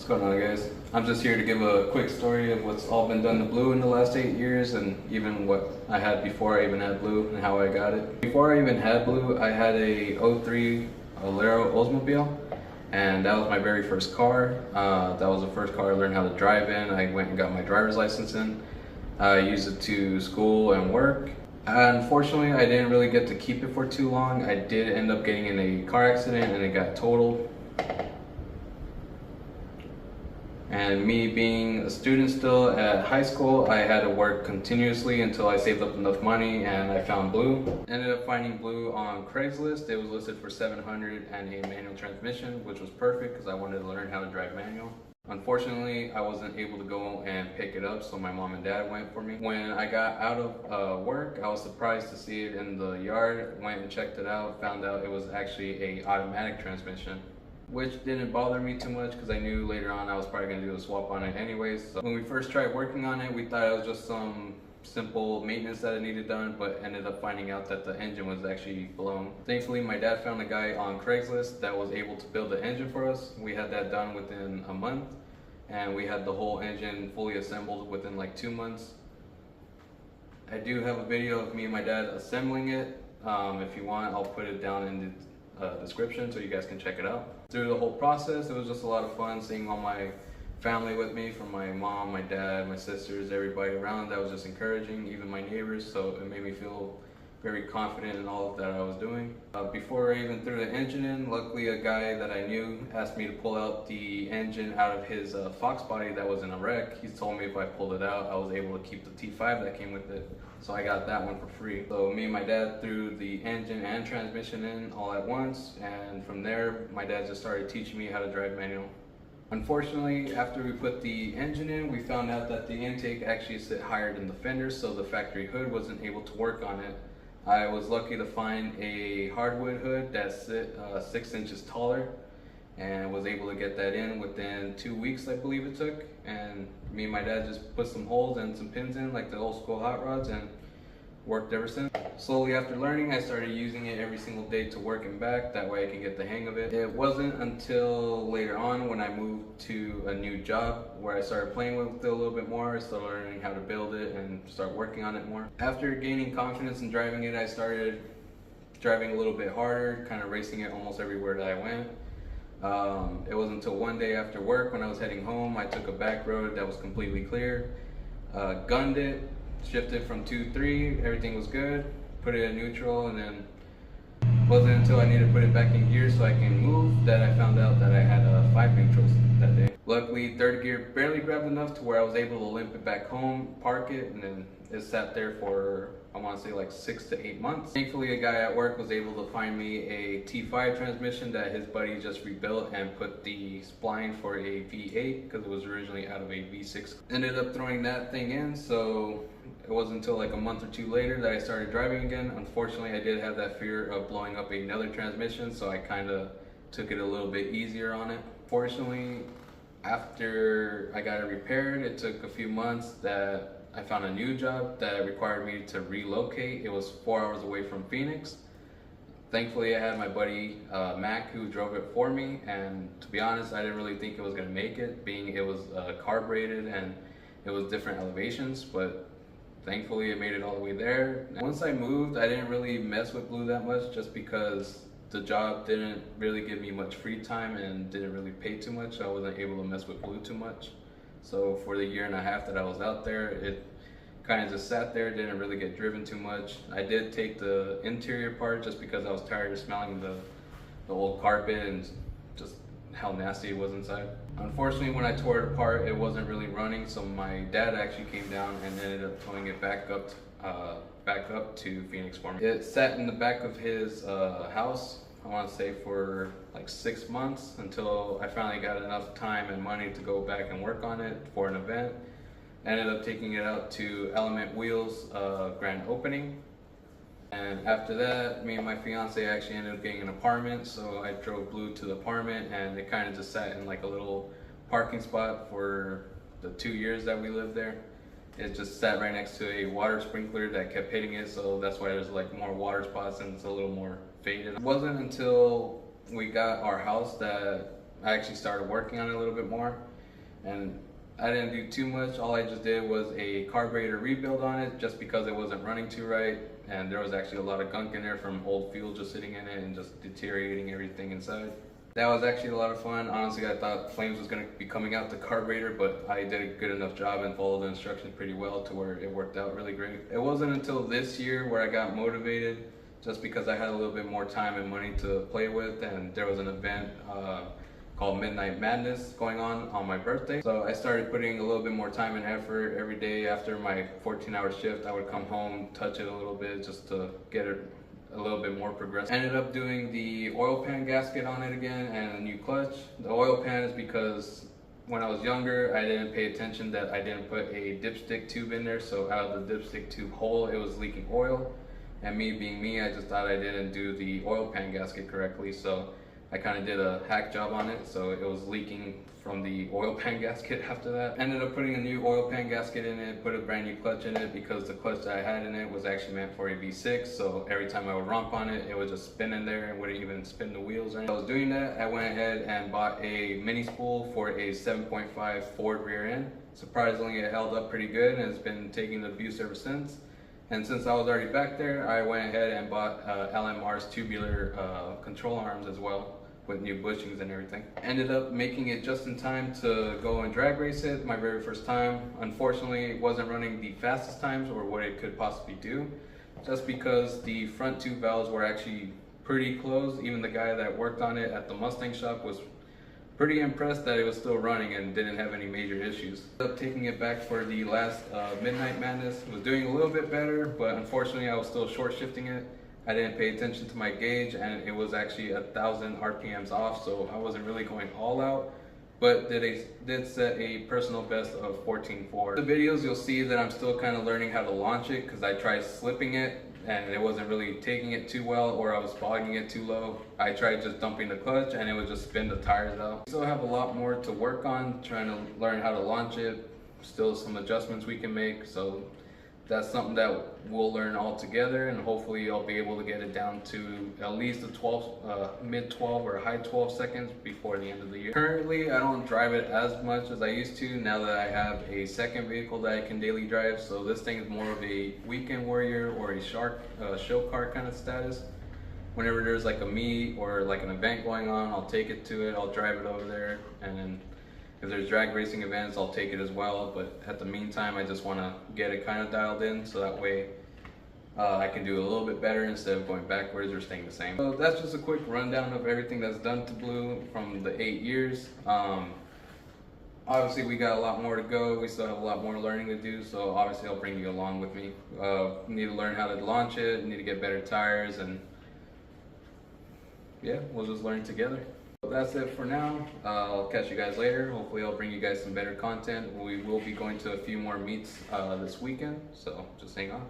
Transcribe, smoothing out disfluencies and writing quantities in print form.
What's going on, guys? I'm just here to give a quick story of what's all been done to Blue in the last 8 years, and even what I had before I even had Blue and how I got it. Before I even had Blue, I had a '03 Alero Oldsmobile, and that was my very first car. That was the first car I learned how to drive in. I went and got my driver's license in. I used it to school and work. Unfortunately, I didn't really get to keep it for too long. I did end up getting in a car accident and it got totaled. And me being a student still at high school, I had to work continuously until I saved up enough money and I found Blue. Ended up finding Blue on Craigslist. It was listed for $700 and a manual transmission, which was perfect because I wanted to learn how to drive manual. Unfortunately, I wasn't able to go and pick it up, so my mom and dad went for me. When I got out of work, I was surprised to see it in the yard. Went and checked it out, found out it was actually a automatic transmission, which didn't bother me too much because I knew later on I was probably going to do a swap on it anyways. So when we first tried working on it, we thought it was just some simple maintenance that it needed done, but ended up finding out that the engine was actually blown. Thankfully, my dad found a guy on Craigslist that was able to build the engine for us. We had that done within a month, and we had the whole engine fully assembled within like 2 months. I do have a video of me and my dad assembling it. If you want, I'll put it down in the description so you guys can check it out. Through the whole process, it was just a lot of fun seeing all my family with me, from my mom, my dad, my sisters, everybody around. That was just encouraging, even my neighbors, so it made me feel very confident in all that I was doing. Before I even threw the engine in, luckily a guy that I knew asked me to pull out the engine out of his Fox body that was in a wreck. He told me if I pulled it out, I was able to keep the T5 that came with it. So I got that one for free. So me and my dad threw the engine and transmission in all at once, and from there, my dad just started teaching me how to drive manual. Unfortunately, after we put the engine in, we found out that the intake actually sit higher than the fender, so the factory hood wasn't able to work on it. I was lucky to find a hardwood hood that's 6 inches taller, and was able to get that in within 2 weeks, I believe it took. And me and my dad just put some holes and some pins in like the old school hot rods, and worked ever since. Slowly after learning, I started using it every single day to work and back. That way I can get the hang of it. It wasn't until later on when I moved to a new job where I started playing with it a little bit more. I started learning how to build it and start working on it more. After gaining confidence in driving it, I started driving a little bit harder, kind of racing it almost everywhere that I went. It wasn't until one day after work when I was heading home, I took a back road that was completely clear, gunned it, shifted from 2-3, everything was good, put it in neutral, and then it wasn't until I needed to put it back in gear so I can move that I found out that I had 5 neutrals that day. Luckily, third gear barely grabbed enough to where I was able to limp it back home, park it, and then it sat there for, I want to say, like 6 to 8 months. Thankfully, a guy at work was able to find me a T5 transmission that his buddy just rebuilt and put the spline for a V8 because it was originally out of a V6. Ended up throwing that thing in, so it wasn't until like a month or 2 later that I started driving again. Unfortunately, I did have that fear of blowing up another transmission, so I kind of took it a little bit easier on it. Fortunately, after I got it repaired, it took a few months that I found a new job that required me to relocate. It was 4 hours away from Phoenix. Thankfully, I had my buddy Mac who drove it for me, and to be honest, I didn't really think it was going to make it, being it was carbureted and it was different elevations, but thankfully it made it all the way there. Once I moved, I didn't really mess with Blue that much just because the job didn't really give me much free time and didn't really pay too much, so I wasn't able to mess with Blue too much. So for the 1.5 years that I was out there, it kind of just sat there, didn't really get driven too much. I did take the interior part just because I was tired of smelling the old carpet and just how nasty it was inside. Unfortunately, when I tore it apart, it wasn't really running, so my dad actually came down and ended up towing it back up to Phoenix for me. It sat in the back of his house, I want to say for like 6 months, until I finally got enough time and money to go back and work on it for an event. Ended up taking it out to Element Wheels grand opening. And after that, me and my fiance actually ended up getting an apartment, so I drove Blue to the apartment, and it kind of just sat in like a little parking spot for the 2 years that we lived there. It just sat right next to a water sprinkler that kept hitting it, so that's why there's like more water spots and it's a little more faded. It wasn't until we got our house that I actually started working on it a little bit more, and I didn't do too much. All I just did was a carburetor rebuild on it just because it wasn't running too right, and there was actually a lot of gunk in there from old fuel just sitting in it and just deteriorating everything inside. That was actually a lot of fun. Honestly, I thought flames was going to be coming out the carburetor, but I did a good enough job and followed the instructions pretty well to where it worked out really great. It wasn't until this year where I got motivated, just because I had a little bit more time and money to play with, and there was an event called Midnight Madness going on my birthday. So I started putting a little bit more time and effort every day. After my 14-hour shift, I would come home, touch it a little bit just to get it a little bit more progressive. Ended up doing the oil pan gasket on it again and a new clutch. The oil pan is because when I was younger, I didn't pay attention that I didn't put a dipstick tube in there, so out of the dipstick tube hole, it was leaking oil. And me being me, I just thought I didn't do the oil pan gasket correctly, so I kind of did a hack job on it, so it was leaking from the oil pan gasket after that. Ended up putting a new oil pan gasket in it, put a brand new clutch in it because the clutch that I had in it was actually meant for a V6, so every time I would romp on it, it would just spin in there and wouldn't even spin the wheels or anything. I was doing that, I went ahead and bought a mini spool for a 7.5 Ford rear end. Surprisingly, it held up pretty good and it's been taking the abuse ever since. And since I was already back there, I went ahead and bought LMR's tubular control arms as well, with new bushings and everything. Ended up making it just in time to go and drag race it my very first time. Unfortunately, it wasn't running the fastest times or what it could possibly do, just because the front two valves were actually pretty close. Even the guy that worked on it at the Mustang shop was pretty impressed that it was still running and didn't have any major issues. Ended up taking it back for the last Midnight Madness. It was doing a little bit better, but unfortunately I was still short shifting it. I didn't pay attention to my gauge and it was actually 1,000 RPMs off, so I wasn't really going all out, but did set a personal best of 14.4. The videos you'll see that I'm still kind of learning how to launch it because I tried slipping it and it wasn't really taking it too well, or I was bogging it too low. I tried just dumping the clutch and it would just spin the tires out. We still have a lot more to work on, trying to learn how to launch it. Still some adjustments we can make, so that's something that we'll learn all together, and hopefully I'll be able to get it down to at least the mid 12 or high 12 seconds before the end of the year. Currently, I don't drive it as much as I used to now that I have a second vehicle that I can daily drive. So this thing is more of a weekend warrior or a show car kind of status. Whenever there's like a meet or like an event going on, I'll take it to it, I'll drive it over there, and then if there's drag racing events, I'll take it as well. But at the meantime, I just want to get it kind of dialed in so that way I can do a little bit better instead of going backwards or staying the same. So that's just a quick rundown of everything that's done to Blue from the 8 years. Obviously, we got a lot more to go. We still have a lot more learning to do, so obviously I'll bring you along with me. Need to learn how to launch it, need to get better tires, and yeah, we'll just learn together. So that's it for now. I'll catch you guys later. Hopefully I'll bring you guys some better content. We will be going to a few more meets this weekend, so just hang on.